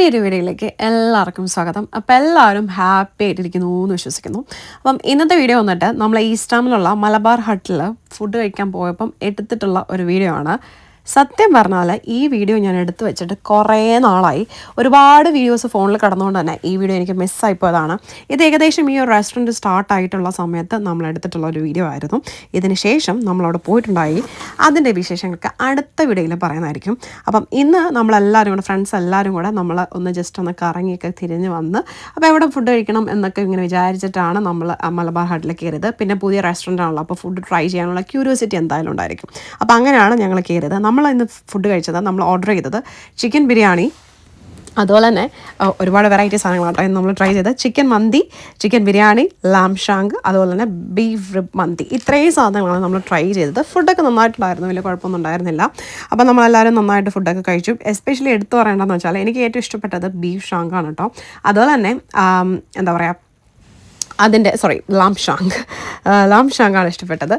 പുതിയൊരു വീഡിയോയിലേക്ക് എല്ലാവർക്കും സ്വാഗതം. അപ്പോൾ എല്ലാവരും ഹാപ്പി ആയിട്ടിരിക്കുന്നു എന്ന് വിശ്വസിക്കുന്നു. അപ്പം ഇന്നത്തെ വീഡിയോ വന്നിട്ട് നമ്മൾ ഈസ്റ്റാമിലുള്ള മലബാർ ഹട്ടിൽ ഫുഡ് കഴിക്കാൻ പോയപ്പം എടുത്തിട്ടുള്ള ഒരു വീഡിയോ ആണ്. സത്യം പറഞ്ഞാൽ ഈ വീഡിയോ ഞാൻ എടുത്തു വെച്ചിട്ട് കുറേ നാളായി. ഒരുപാട് വീഡിയോസ് ഫോണിൽ കടന്നുകൊണ്ട് തന്നെ ഈ വീഡിയോ എനിക്ക് മിസ്സായി പോയതാണ്. ഇത് ഏകദേശം ഈ ഒരു റെസ്റ്റോറൻറ്റ് സ്റ്റാർട്ടായിട്ടുള്ള സമയത്ത് നമ്മൾ എടുത്തിട്ടുള്ള ഒരു വീഡിയോ ആയിരുന്നു. ഇതിന് ശേഷം നമ്മളവിടെ പോയിട്ടുണ്ടായി. അതിൻ്റെ വിശേഷങ്ങൾക്ക് അടുത്ത വീഡിയോയിൽ പറയുന്നതായിരിക്കും. അപ്പം ഇന്ന് നമ്മളെല്ലാവരും കൂടെ ഫ്രണ്ട്സ് എല്ലാവരും കൂടെ നമ്മൾ ഒന്ന് ജസ്റ്റ് ഒന്ന് കറങ്ങിയൊക്കെ തിരിഞ്ഞ് വന്ന് അപ്പോൾ എവിടെ ഫുഡ് കഴിക്കണം എന്നൊക്കെ ഇങ്ങനെ വിചാരിച്ചിട്ടാണ് നമ്മൾ മലബാർ ഹട്ടിലേക്ക് കയറിയത്. പിന്നെ പുതിയ റെസ്റ്റോറൻ്റ് ആണല്ലോ, അപ്പോൾ ഫുഡ് ട്രൈ ചെയ്യാനുള്ള ക്യൂരിയോസിറ്റി എന്തായാലും ഉണ്ടായിരിക്കും. അപ്പോൾ അങ്ങനെയാണ് ഞങ്ങൾ കയറിയത്. നമ്മൾ ഇന്ന് ഫുഡ് കഴിച്ചത്, നമ്മൾ ഓർഡർ ചെയ്തത് ചിക്കൻ ബിരിയാണി, അതുപോലെ തന്നെ ഒരുപാട് വെറൈറ്റി സാധനങ്ങളാണ് നമ്മൾ ട്രൈ ചെയ്തത്. ചിക്കൻ മന്തി, ചിക്കൻ ബിരിയാണി, ലാം ഷാങ്ക്, അതുപോലെ തന്നെ ബീഫ് റിബ് മന്തി, ഇത്രയും സാധനങ്ങളാണ് നമ്മൾ ട്രൈ ചെയ്തത്. ഫുഡൊക്കെ നന്നായിട്ടുണ്ടായിരുന്നു, വലിയ കുഴപ്പമൊന്നും ഉണ്ടായിരുന്നില്ല. അപ്പോൾ നമ്മളെല്ലാവരും നന്നായിട്ട് ഫുഡൊക്കെ കഴിച്ചു. എസ്പെഷ്യലി എടുത്തു പറയേണ്ടതെന്ന് വെച്ചാൽ എനിക്ക് ഏറ്റവും ഇഷ്ടപ്പെട്ടത് ബീഫ് ഷാങ്കാണ് കേട്ടോ. അതുപോലെ തന്നെ എന്താ പറയുക, ലാം ഷാങ്കാണ് ഇഷ്ടപ്പെട്ടത്.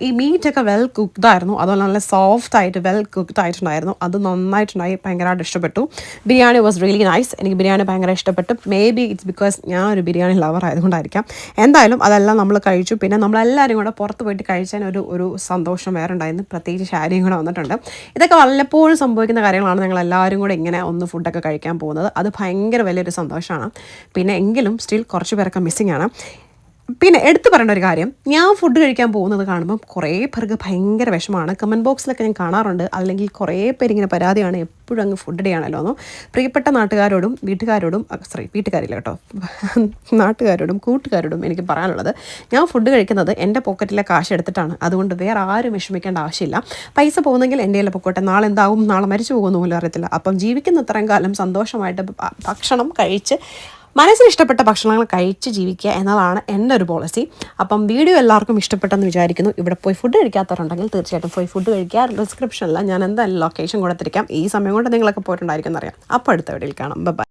ഈ മീറ്റൊക്കെ വെൽ കുക്ക്ഡായിരുന്നു, അതുപോലെ നല്ല സോഫ്റ്റായിട്ട് വെൽ കുക്ക്ഡ് ആയിട്ടുണ്ടായിരുന്നു. അത് നന്നായിട്ടുണ്ടായി, ഭയങ്കരമായിട്ട് ഇഷ്ടപ്പെട്ടു. Biryani was really nice. എനിക്ക് ബിരിയാണി ഭയങ്കര ഇഷ്ടപ്പെട്ടു. മേ ബി ഇറ്റ്സ് ബിക്കോസ് ഞാനൊരു ബിരിയാണി ലവർ ആയതുകൊണ്ടായിരിക്കാം. എന്തായാലും അതെല്ലാം നമ്മൾ കഴിച്ചു. പിന്നെ നമ്മളെല്ലാവരും കൂടെ പുറത്ത് പോയിട്ട് കഴിച്ചതിന് ഒരു സന്തോഷം വേറെ ഉണ്ടായിരുന്നു. പ്രത്യേകിച്ച് ഷാരിയും കൂടെ വന്നിട്ടുണ്ട്. ഇതൊക്കെ വല്ലപ്പോഴും സംഭവിക്കുന്ന കാര്യങ്ങളാണ്. ഞങ്ങളെല്ലാവരും കൂടെ ഇങ്ങനെ ഒന്ന് ഫുഡൊക്കെ കഴിക്കാൻ പോകുന്നത്. അത് ഭയങ്കര വലിയൊരു സന്തോഷമാണ്. പിന്നെ എങ്കിലും സ്റ്റിൽ കുറച്ച് പേരൊക്കെ മിസ്സിംഗ് ആണ്. പിന്നെ എടുത്തു പറയേണ്ട ഒരു കാര്യം, ഞാൻ ഫുഡ് കഴിക്കാൻ പോകുന്നത് കാണുമ്പം കുറേ പേർക്ക് ഭയങ്കര വിഷമമാണ്. കമൻറ്റ് ബോക്സിലൊക്കെ ഞാൻ കാണാറുണ്ട്. അല്ലെങ്കിൽ കുറേ പേരിങ്ങനെ പരാതിയാണ്, എപ്പോഴും അങ്ങ് ഫുഡ് ചെയ്യാണല്ലോ എന്ന്. പ്രിയപ്പെട്ട നാട്ടുകാരോടും വീട്ടുകാരില്ല കേട്ടോ, നാട്ടുകാരോടും കൂട്ടുകാരോടും എനിക്ക് പറയാനുള്ളത്, ഞാൻ ഫുഡ് കഴിക്കുന്നത് എൻ്റെ പോക്കറ്റിലെ കാശ് എടുത്തിട്ടാണ്. അതുകൊണ്ട് വേറെ ആരും വിഷമിക്കേണ്ട ആവശ്യമില്ല. പൈസ പോകുന്നെങ്കിൽ എൻ്റെ കയ്യിൽ പൊക്കോട്ടെ, നാളെ എന്താവും, നാളെ മരിച്ചു പോകുന്ന പോലും അറിയത്തില്ല. അപ്പം ജീവിക്കുന്ന ഇത്രയും കാലം സന്തോഷമായിട്ട് ഭക്ഷണം കഴിച്ച് മനസ്സിനിഷ്ടപ്പെട്ട ഭക്ഷണങ്ങൾ കഴിച്ച് ജീവിക്കുക എന്നതാണ് എൻ്റെ ഒരു പോളിസി. അപ്പം വീഡിയോ എല്ലാവർക്കും ഇഷ്ടപ്പെട്ടെന്ന് വിചാരിക്കുന്നു. ഇവിടെ പോയി ഫുഡ് കഴിക്കാത്തവരുണ്ടെങ്കിൽ തീർച്ചയായിട്ടും പോയി ഫുഡ് കഴിക്കുക. ഡിസ്ക്രിപ്ഷനിൽ ഞാൻ എന്തായാലും ലൊക്കേഷൻ കൊടുത്തിരിക്കാം. ഈ സമയം കൊണ്ട് നിങ്ങളൊക്കെ പോയിട്ടുണ്ടായിരിക്കും എന്നറിയാം. അപ്പോൾ അടുത്ത വീഡിയോയിൽ കാണാം. ബൈ.